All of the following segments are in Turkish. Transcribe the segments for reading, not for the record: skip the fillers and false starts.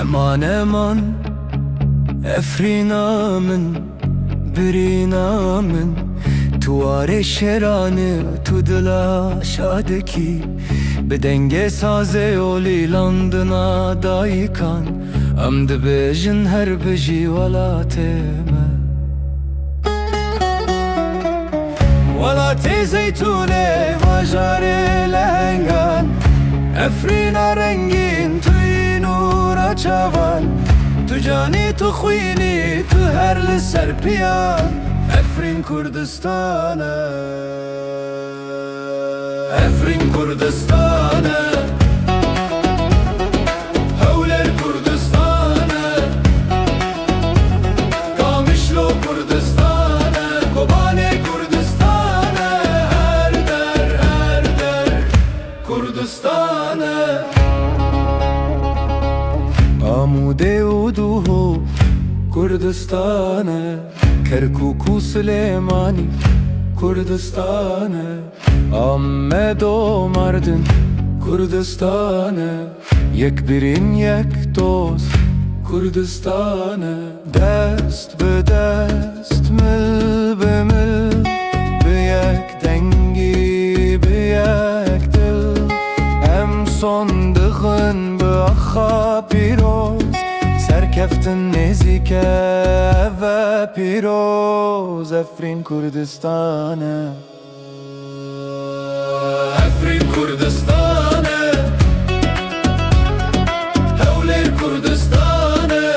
eman eman Efrina min birîna min Tu warê şêranê tu dila şadekî Bi dengê sazê olî landina dayîkan Em dibêjin her bijî welatê me Welatê zeytûnê bajarê lehengan Efrîna rengîn tuyî nûra çavan Tu canî tu xwînî tu her li ser piyan Efrîn Kurdistan e Efrîn Kurdistan e Hewlêr Kurdistan e Qamişlo Kurdistan e Kobanê Kurdistan e Her der Kurdistan e Amûdê û Dûhô Kurdistan e Kerkûk û Silêmanî Kurdistan e Amed û Mardin Kurdistan e Yek birîn yek dost Kurdistan e Dest bi dest mil bi mil Bi yek dengî bi yek dil Em son dixin bi axa pîroz Serkeftin nêzîke ve pîroz Efrîn Kurdistan e Efrîn Kurdistan e Hewlêr Kurdistan e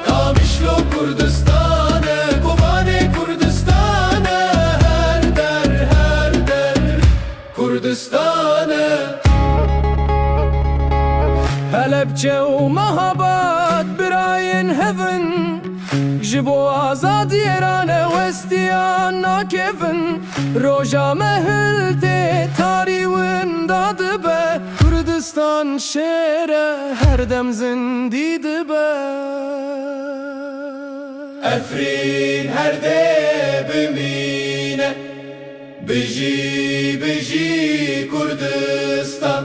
Qamişlo Kurdistan e Kobanê Kurdistan e Her der Kurdistan e Helepçe û mehabat birayên hevin Ji bo azadiyê re westiyan nakevin Roja me hiltê tarî winda dibe Kurdistan şêre her dem zindî dibe Efrîn her dê bimîne Bijî Kurdistan